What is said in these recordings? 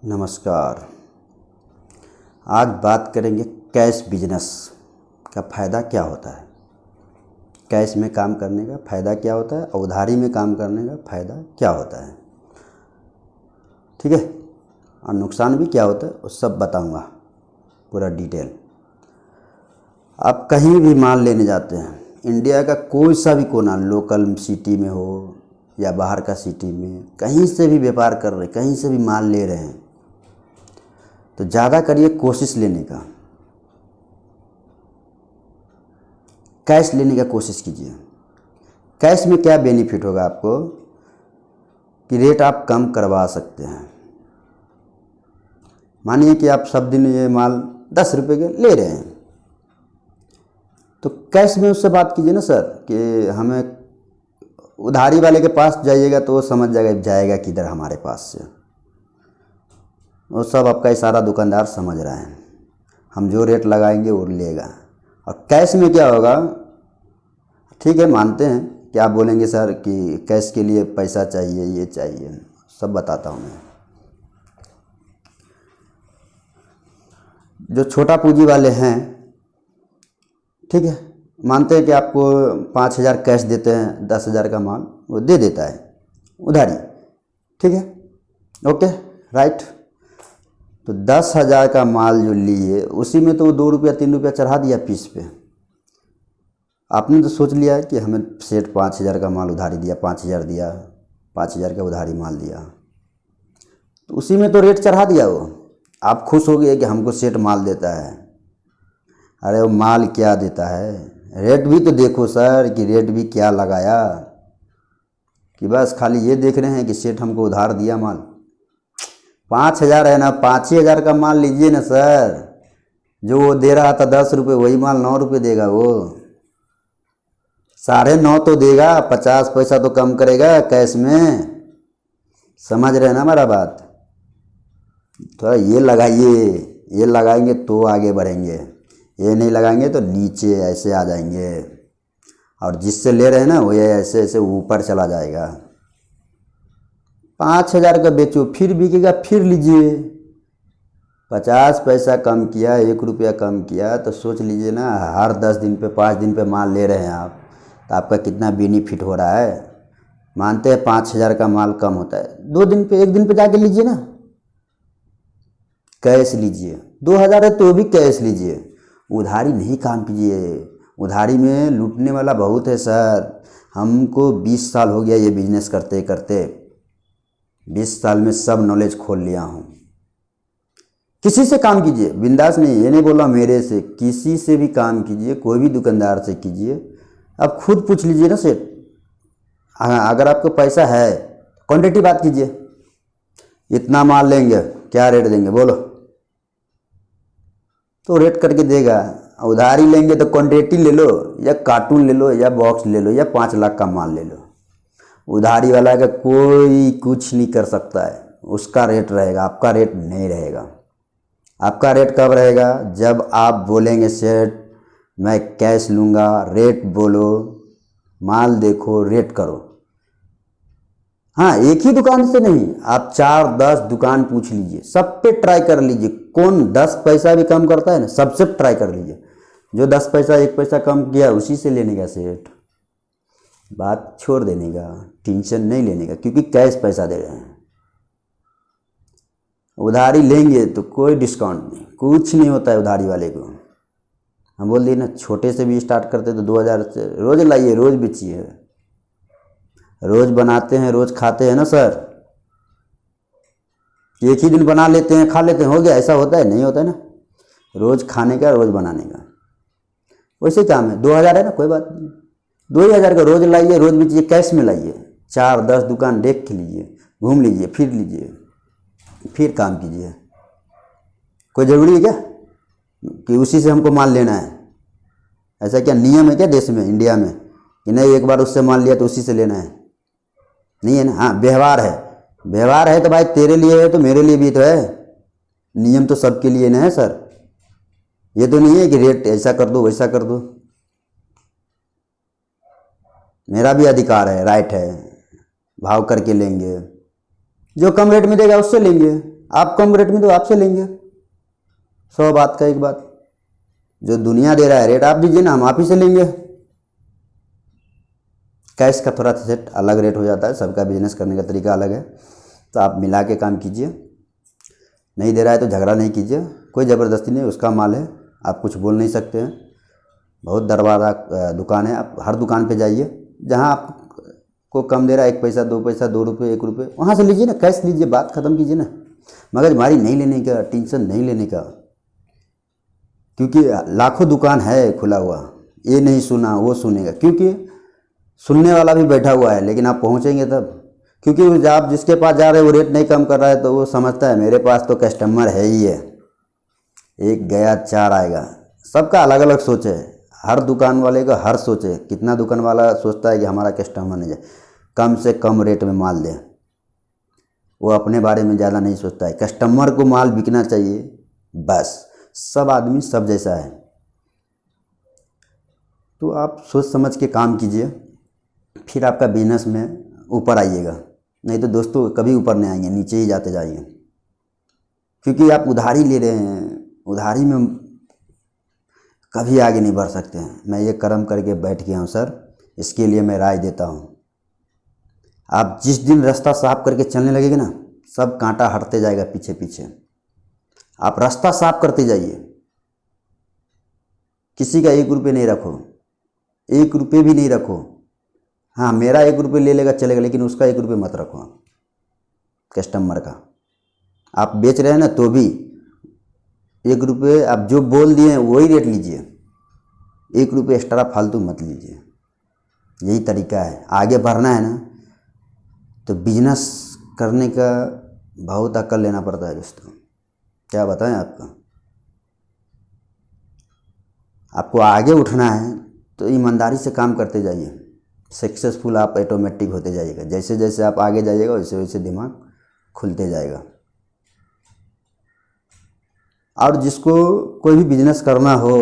नमस्कार। आज बात करेंगे कैश बिजनेस का फ़ायदा क्या होता है। कैश में काम करने का फ़ायदा क्या होता है और उधारी में काम करने का फ़ायदा क्या होता है, ठीक है। और नुकसान भी क्या होता है वो सब बताऊंगा पूरा डिटेल। आप कहीं भी माल लेने जाते हैं, इंडिया का कोई सा भी कोना, लोकल सिटी में हो या बाहर का सिटी में, कहीं से भी व्यापार कर रहे, कहीं से भी माल ले रहे हैं, तो ज़्यादा करिए कोशिश लेने का, कैश लेने का कोशिश कीजिए। कैश में क्या बेनिफिट होगा आपको कि रेट आप कम करवा सकते हैं। मानिए कि आप सब दिन ये माल 10 रुपये के ले रहे हैं, तो कैश में उससे बात कीजिए ना सर कि हमें, उधारी वाले के पास जाइएगा तो वो समझ जाएगा किधर हमारे पास से, वो सब आपका इशारा दुकानदार समझ रहा है, हम जो रेट लगाएंगे वो लेगा। और कैश में क्या होगा, ठीक है मानते हैं कि आप बोलेंगे सर कि कैश के लिए पैसा चाहिए, ये चाहिए, सब बताता हूँ मैं। जो छोटा पूंजी वाले हैं, ठीक है, मानते हैं कि आपको 5,000 कैश देते हैं, 10,000 का माल वो दे देता है उधारी, ठीक है, ओके राइट। तो 10,000 का माल जो लिए उसी में तो वो 2 रुपया 3 रुपया चढ़ा दिया पीस पे। आपने तो सोच लिया कि हमें सेठ 5,000 का माल उधारी दिया, 5,000 दिया, 5,000 का उधारी माल दिया, तो उसी में तो रेट चढ़ा दिया वो। आप खुश हो गए कि हमको सेठ माल देता है। अरे वो माल क्या देता है, रेट भी तो देखो सर कि रेट भी क्या लगाया, कि बस खाली ये देख रहे हैं कि सेठ हमको उधार दिया माल। 5,000 है ना, 5,000 का माल लीजिए ना सर। जो वो दे रहा था 10 रुपये, वही माल 9 रुपये देगा वो, 9.5 तो देगा, 50 पैसा तो कम करेगा कैश में। समझ रहे हैं ना हमारा बात। थोड़ा ये लगाइए, ये लगाएंगे तो आगे बढ़ेंगे, ये नहीं लगाएंगे तो नीचे ऐसे आ जाएंगे, और जिससे ले रहे हैं ना वो ये ऐसे ऐसे ऊपर चला जाएगा। 5,000 का बेचो, फिर बिकेगा फिर लीजिए। 50 पैसा कम किया, 1 रुपया कम किया, तो सोच लीजिए ना, हर 10 दिन पे 5 दिन पे माल ले रहे हैं आप, तो आपका कितना बेनिफिट हो रहा है। मानते हैं 5,000 का माल कम होता है, 2 दिन पे 1 दिन पे जाके लीजिए ना, कैश लीजिए। 2,000 है तो भी कैश लीजिए, उधारी नहीं काम कीजिए। उधारी में लूटने वाला बहुत है सर। हमको 20 साल हो गया ये बिजनेस करते करते, 20 साल में सब नॉलेज खोल लिया हूँ। किसी से काम कीजिए, बिंदास नहीं, ये नहीं बोला मेरे से, किसी से भी काम कीजिए, कोई भी दुकानदार से कीजिए। अब खुद पूछ लीजिए ना सेठ, अगर आपको पैसा है क्वांटिटी बात कीजिए, इतना माल लेंगे क्या रेट देंगे बोलो, तो रेट करके देगा। उधारी लेंगे तो क्वांटिटी ले लो, या कार्टून ले लो, या बॉक्स ले लो, या 5 लाख का माल ले लो। उधारी वाला का कोई कुछ नहीं कर सकता है, उसका रेट रहेगा, आपका रेट नहीं रहेगा। आपका रेट कब रहेगा, जब आप बोलेंगे सेठ मैं कैश लूँगा, रेट बोलो, माल देखो, रेट करो। हाँ, एक ही दुकान से नहीं, आप 4-10 दुकान पूछ लीजिए, सब पे ट्राई कर लीजिए। कौन 10 पैसा भी कम करता है ना, सबसे ट्राई कर लीजिए। जो 10 पैसा 1 पैसा कम किया उसी से लेने का सेठ, बात छोड़ देने का, टेंशन नहीं लेने का, क्योंकि कैश पैसा दे रहे हैं। उधारी लेंगे तो कोई डिस्काउंट नहीं, कुछ नहीं होता है उधारी वाले को। हम बोल दिए ना, छोटे से भी स्टार्ट करते तो 2,000 से रोज़ लाइए, रोज़ बेचिए, रोज़ बनाते हैं, रोज़ खाते हैं ना सर। एक ही दिन बना लेते हैं, खा लेते हैं, हो गया, ऐसा होता है? नहीं होता है ना, रोज़ खाने का, रोज़ बनाने का। वैसे काम है। 2,000 है ना, कोई बात नहीं, 2,000 का रोज़ लाइए, रोज़ बेचिए, कैश में लाइए, 4-10 दुकान देख के लीजिए, घूम लीजिए, फिर लीजिए, फिर काम कीजिए। कोई ज़रूरी है क्या कि उसी से हमको माल लेना है? ऐसा क्या नियम है क्या देश में, इंडिया में, कि नहीं एक बार उससे माल लिया तो उसी से लेना है? नहीं है ना। हाँ, व्यवहार है, व्यवहार है तो भाई तेरे लिए है तो मेरे लिए भी तो है। नियम तो सबके लिए ना है सर। ये तो नहीं है कि रेट ऐसा कर दो वैसा कर दो। मेरा भी अधिकार है, राइट है, भाव करके लेंगे, जो कम रेट में देगा उससे लेंगे। आप कम रेट में तो आपसे लेंगे। 100 बात का एक बात, जो दुनिया दे रहा है रेट आप दीजिए ना, हम आप ही से लेंगे। कैश का थोड़ा सेट अलग रेट हो जाता है, सबका बिजनेस करने का तरीका अलग है, तो आप मिला के काम कीजिए। नहीं दे रहा है तो झगड़ा नहीं कीजिए, कोई ज़बरदस्ती नहीं, उसका माल है, आप कुछ बोल नहीं सकते हैं। बहुत दरबार दुकान है, आप हर दुकान पे जाइए, जहाँ आपको कम दे रहा है 1 पैसा 2 पैसा 2 रुपये 1 रुपये, वहाँ से लीजिए ना, कैश लीजिए, बात ख़त्म कीजिए ना। मगजमारी नहीं लेने का, टेंशन नहीं लेने का, क्योंकि लाखों दुकान है खुला हुआ, ये नहीं सुना वो सुनेगा, क्योंकि सुनने वाला भी बैठा हुआ है, लेकिन आप पहुँचेंगे तब। क्योंकि आप जिसके पास जा रहे हैं वो रेट नहीं कम कर रहा है, तो वो समझता है मेरे पास तो कस्टमर है ही है, एक गया 4 आएगा। सबका अलग अलग सोच है, हर दुकान वाले का हर सोच है। कितना दुकान वाला सोचता है कि हमारा कस्टमर नहीं जाए, कम से कम रेट में माल दे, वो अपने बारे में ज़्यादा नहीं सोचता है, कस्टमर को माल बिकना चाहिए बस। सब आदमी सब जैसा है, तो आप सोच समझ के काम कीजिए, फिर आपका बिजनेस में ऊपर आइएगा। नहीं तो दोस्तों कभी ऊपर नहीं आएंगे, नीचे ही जाते जाइए, क्योंकि आप उधारी ले रहे हैं, उधारी में कभी आगे नहीं बढ़ सकते हैं। मैं ये कर्म करके बैठ गया हूँ सर, इसके लिए मैं राय देता हूँ, आप जिस दिन रास्ता साफ करके चलने लगेंगे ना, सब कांटा हटते जाएगा पीछे पीछे। आप रास्ता साफ करते जाइए, किसी का 1 रुपये नहीं रखो, 1 रुपये भी नहीं रखो। हाँ, मेरा 1 रुपये ले लेगा चलेगा, लेकिन उसका 1 रुपये मत रखो आप, कस्टमर का। आप बेच रहे हैं ना, तो भी 1 रुपये आप जो बोल दिए वही रेट लीजिए, 1 रुपये एक्स्ट्रा फालतू मत लीजिए। यही तरीका है, आगे बढ़ना है ना तो बिजनेस करने का बहुत अक्ल लेना पड़ता है दोस्तों, क्या बताएं आपको आगे उठना है तो ईमानदारी से काम करते जाइए, सक्सेसफुल आप ऑटोमेटिक होते जाइएगा। जैसे जैसे आप आगे जाइएगा वैसे वैसे दिमाग खुलते जाएगा। और जिसको कोई भी बिजनेस करना हो,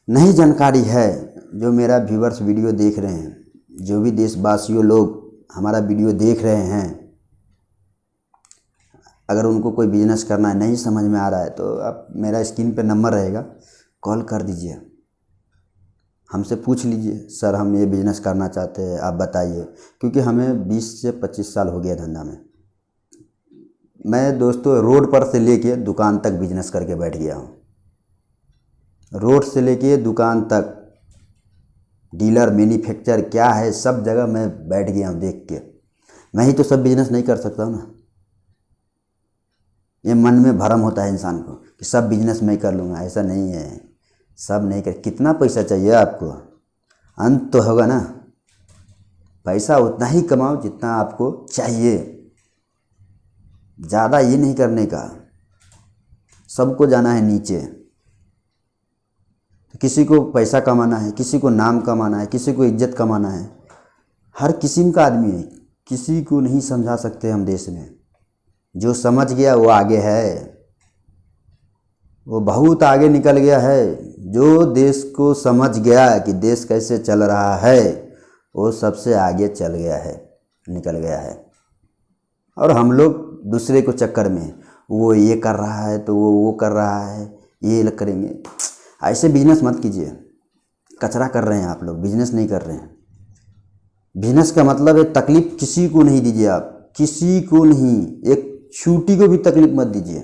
नहीं जानकारी है, जो मेरा व्यूवर्स वीडियो देख रहे हैं, जो भी देशवासियों लोग हमारा वीडियो देख रहे हैं, अगर उनको कोई बिजनेस करना है, नहीं समझ में आ रहा है, तो आप मेरा स्क्रीन पे नंबर रहेगा, कॉल कर दीजिए, हमसे पूछ लीजिए, सर हम ये बिज़नेस करना चाहते हैं, आप बताइए। क्योंकि हमें 20 से 25 साल हो गया धंधा में। मैं दोस्तों रोड पर से लेके दुकान तक बिजनेस करके बैठ गया हूँ, रोड से लेके दुकान तक, डीलर मैन्युफैक्चर क्या है सब जगह मैं बैठ गया हूँ देख के। मैं ही तो सब बिजनेस नहीं कर सकता हूँ ना, ये मन में भरम होता है इंसान को कि सब बिजनेस मैं कर लूँगा, ऐसा नहीं है, सब नहीं कर। कितना पैसा चाहिए आपको, अंत तो होगा ना, पैसा उतना ही कमाओ जितना आपको चाहिए, ज़्यादा ये नहीं करने का। सबको जाना है नीचे, किसी को पैसा कमाना है, किसी को नाम कमाना है, किसी को इज्जत कमाना है, हर किस्म का आदमी है, किसी को नहीं समझा सकते हम देश में। जो समझ गया वो आगे है, वो बहुत आगे निकल गया है। जो देश को समझ गया कि देश कैसे चल रहा है, वो सबसे आगे चल गया है, निकल गया है। और हम लोग दूसरे को चक्कर में, वो ये कर रहा है तो वो कर रहा है, ये करेंगे। ऐसे बिजनेस मत कीजिए, कचरा कर रहे हैं आप लोग, बिजनेस नहीं कर रहे हैं। बिजनेस का मतलब है तकलीफ किसी को नहीं दीजिए, आप किसी को नहीं, एक चूटी को भी तकलीफ मत दीजिए।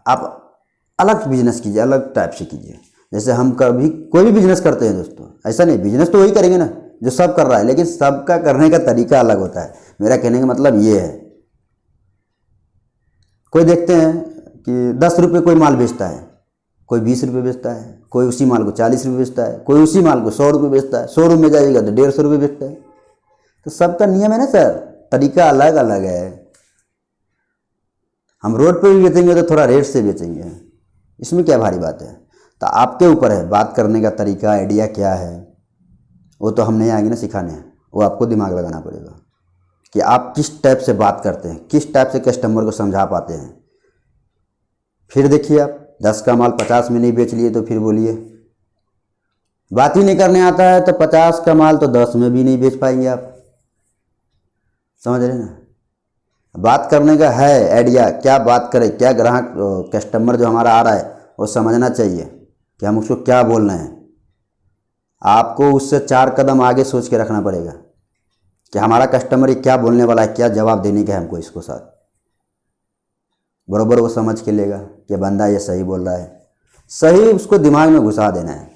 आप अलग बिजनेस कीजिए, अलग टाइप से कीजिए। जैसे हम कभी कोई भी बिजनेस करते हैं दोस्तों, ऐसा नहीं, बिजनेस तो वही करेंगे ना जो सब कर रहा है, लेकिन सबका करने का तरीका अलग होता है। मेरा कहने का मतलब ये है, कोई देखते हैं कि 10 रुपये कोई माल बेचता है, कोई 20 रुपये बेचता है, कोई उसी माल को 40 रुपये बेचता है, कोई उसी माल को 100 रुपये बेचता है, शोरूम में जाइएगा तो 150 रुपये बेचता है। तो सबका नियम है ना सर, तरीका अलग अलग है। हम रोड पे भी बेचेंगे तो थोड़ा रेट से बेचेंगे, इसमें क्या भारी बात है। तो आपके ऊपर है बात करने का तरीका, आइडिया क्या है, वो तो हम नहीं आएंगे ना सिखाने, वो आपको दिमाग लगाना पड़ेगा कि आप किस टाइप से बात करते हैं, किस टाइप से कस्टमर को समझा पाते हैं। फिर देखिए, आप 10 का माल 50 में नहीं बेच लिए तो फिर बोलिए बात ही नहीं करने आता है, तो 50 का माल तो 10 में भी नहीं बेच पाएंगे आप, समझ रहे ना। बात करने का है आइडिया, क्या बात करें, क्या ग्राहक कस्टमर जो हमारा आ रहा है वो समझना चाहिए कि हम उसको क्या बोल रहे हैं। आपको उससे 4 कदम आगे सोच के रखना पड़ेगा कि हमारा कस्टमर ये क्या बोलने वाला है, क्या जवाब देने का है हमको इसको साथ। बरोबर वो समझ के लेगा कि बंदा ये सही बोल रहा है, सही उसको दिमाग में घुसा देना है।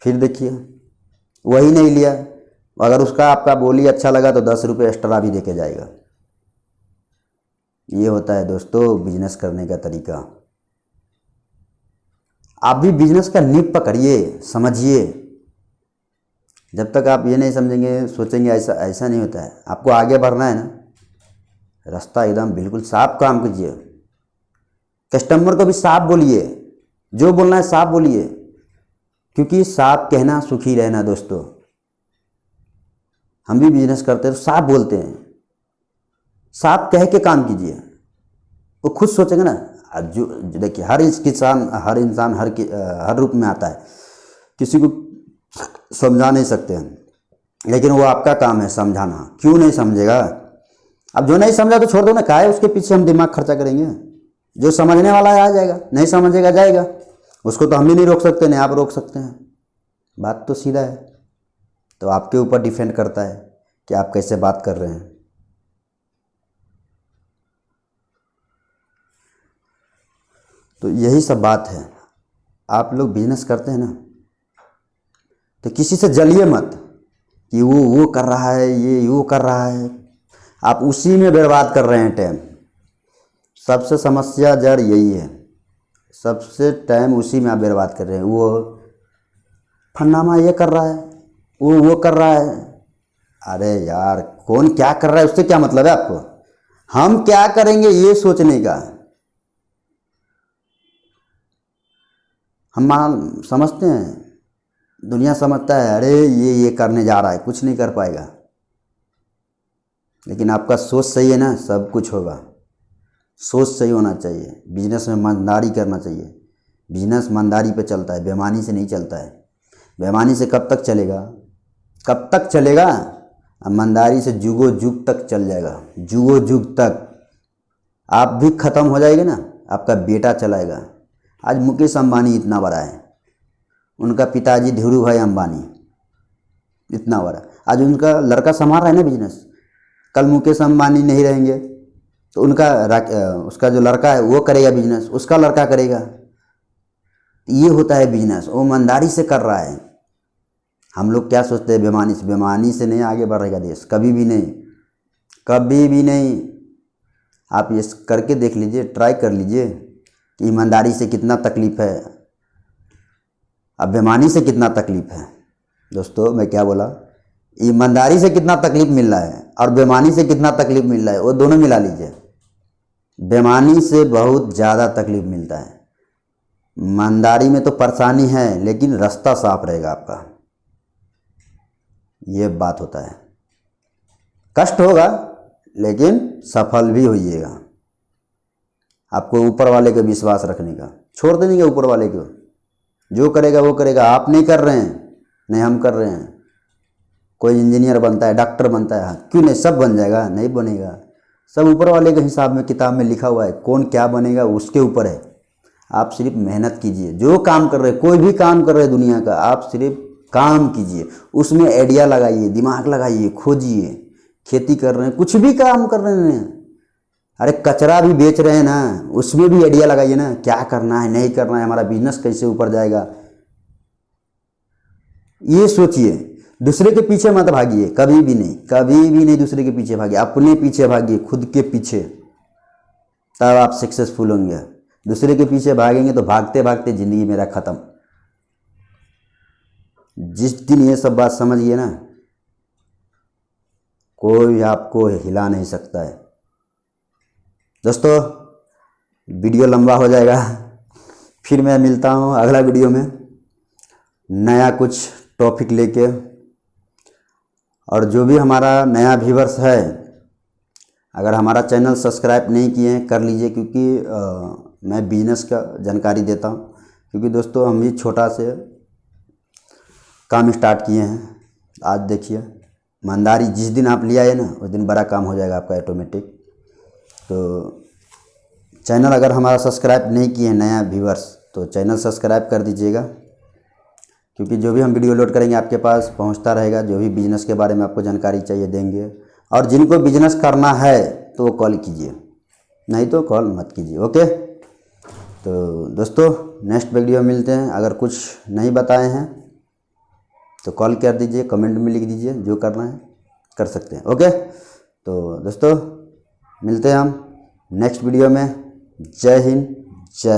फिर देखिए वही नहीं लिया, अगर उसका आपका बोली अच्छा लगा तो 10 रुपये एक्स्ट्रा भी दे के जाएगा। ये होता है दोस्तों बिजनेस करने का तरीका। आप भी बिजनेस का नींव पकड़िए, समझिए। जब तक आप ये नहीं समझेंगे, सोचेंगे ऐसा ऐसा नहीं होता है। आपको आगे बढ़ना है ना, रास्ता एकदम बिल्कुल साफ काम कीजिए। कस्टमर को भी साफ बोलिए, जो बोलना है साफ बोलिए, क्योंकि साफ कहना सुखी रहना। दोस्तों हम भी बिजनेस करते हैं तो साफ बोलते हैं, साफ कह के काम कीजिए। वो खुद सोचेंगे ना। जो देखिए हर इंसान हर रूप में आता है, किसी को समझा नहीं सकते हैं, लेकिन वो आपका काम है समझाना। क्यों नहीं समझेगा? अब जो नहीं समझा तो छोड़ दो ना, काहे उसके पीछे हम दिमाग खर्चा करेंगे। जो समझने वाला है आ जाएगा, नहीं समझेगा जाएगा। उसको तो हम भी नहीं रोक सकते, नहीं आप रोक सकते हैं। बात तो सीधा है। तो आपके ऊपर डिपेंड करता है कि आप कैसे बात कर रहे हैं। तो यही सब बात है। आप लोग बिजनेस करते हैं ना, तो किसी से जलिए मत कि वो कर रहा है, ये वो कर रहा है। आप उसी में बर्बाद कर रहे हैं टाइम। सबसे समस्या जड़ यही है, सबसे टाइम उसी में आप बर्बाद कर रहे हैं। वो फन्नामा ये कर रहा है, वो कर रहा है। अरे यार, कौन क्या कर रहा है उससे क्या मतलब है आपको? हम क्या करेंगे ये सोचने का। हम समझते हैं, दुनिया समझता है अरे ये करने जा रहा है, कुछ नहीं कर पाएगा। लेकिन आपका सोच सही है ना, सब कुछ होगा। सोच सही होना चाहिए। बिजनेस में ईमानदारी करना चाहिए। बिजनेस ईमानदारी पे चलता है, बेईमानी से नहीं चलता है। बेईमानी से कब तक चलेगा? कब तक चलेगा? ईमानदारी से जुगो जुग तक चल जाएगा, जुगो जुग तक। आप भी ख़त्म हो जाएंगे ना, आपका बेटा चलाएगा। आज मुकेश अंबानी इतना बड़ा है, उनका पिताजी धीरू भाई अंबानी इतना बड़ा, आज उनका लड़का संभाल रहा है ना बिजनेस। कल मुकेश अंबानी नहीं रहेंगे तो उसका जो लड़का है वो करेगा बिजनेस, उसका लड़का करेगा। ये होता है बिजनेस, वो ईमानदारी से कर रहा है। हम लोग क्या सोचते हैं? बेईमानी से नहीं आगे बढ़ेगा देश, कभी भी नहीं, कभी भी नहीं। आप ये करके देख लीजिए, ट्राई कर लीजिए कि ईमानदारी से कितना तकलीफ़ है, अब बेईमानी से कितना तकलीफ़ है। दोस्तों मैं क्या बोला, ईमानदारी से कितना तकलीफ़ मिल रहा है और बेईमानी से कितना तकलीफ़ मिल रहा है, वो दोनों मिला लीजिए। बेईमानी से बहुत ज़्यादा तकलीफ़ मिलता है। ईमानदारी में तो परेशानी है, लेकिन रास्ता साफ रहेगा आपका। ये बात होता है। कष्ट होगा लेकिन सफल भी होइएगा। आपको ऊपर वाले का विश्वास रखने का, छोड़ देंगे ऊपर वाले को, जो करेगा वो करेगा। आप नहीं कर रहे हैं, नहीं हम कर रहे हैं। कोई इंजीनियर बनता है, डॉक्टर बनता है, क्यों नहीं? सब बन जाएगा? नहीं बनेगा। सब ऊपर वाले के हिसाब में किताब में लिखा हुआ है। कौन क्या बनेगा उसके ऊपर है। आप सिर्फ मेहनत कीजिए। जो काम कर रहे हैं, कोई भी काम कर रहे हैं दुनिया का, आप सिर्फ काम कीजिए, उसमें आइडिया लगाइए, दिमाग लगाइए, खोजिए। खेती कर रहे हैं, कुछ भी काम कर रहे हैं, अरे कचरा भी बेच रहे हैं ना, उसमें भी आइडिया लगाइए ना, क्या करना है, नहीं करना है, हमारा बिजनेस कैसे ऊपर जाएगा, ये सोचिए। दूसरे के पीछे मत भागिए, कभी भी नहीं, कभी भी नहीं दूसरे के पीछे भागिए। अपने पीछे भागिए, खुद के पीछे, तब आप सक्सेसफुल होंगे। दूसरे के पीछे भागेंगे तो भागते भागते ज़िंदगी मेरा ख़त्म। जिस दिन ये सब बात समझिए ना, कोई आपको हिला नहीं सकता है। दोस्तों वीडियो लंबा हो जाएगा, फिर मैं मिलता हूँ अगला वीडियो में नया कुछ टॉपिक लेके। और जो भी हमारा नया व्यूअर्स है, अगर हमारा चैनल सब्सक्राइब नहीं किए हैं कर लीजिए, क्योंकि मैं बिजनेस का जानकारी देता हूँ। क्योंकि दोस्तों हम भी छोटा से काम स्टार्ट किए हैं। आज देखिए ईमानदारी जिस दिन आप ले आए ना, उस दिन बड़ा काम हो जाएगा आपका ऑटोमेटिक। तो चैनल अगर हमारा सब्सक्राइब नहीं किए हैं नया व्यूअर्स तो चैनल सब्सक्राइब कर दीजिएगा, क्योंकि जो भी हम वीडियो लोड करेंगे आपके पास पहुंचता रहेगा। जो भी बिजनेस के बारे में आपको जानकारी चाहिए देंगे। और जिनको बिजनेस करना है तो वो कॉल कीजिए, नहीं तो कॉल मत कीजिए। ओके, तो दोस्तों नेक्स्ट वीडियो मिलते हैं। अगर कुछ नहीं बताए हैं तो कॉल कर दीजिए, कमेंट में लिख दीजिए, जो करना है कर सकते हैं। ओके, तो दोस्तों मिलते हैं हम नेक्स्ट वीडियो में। जय हिंद, जय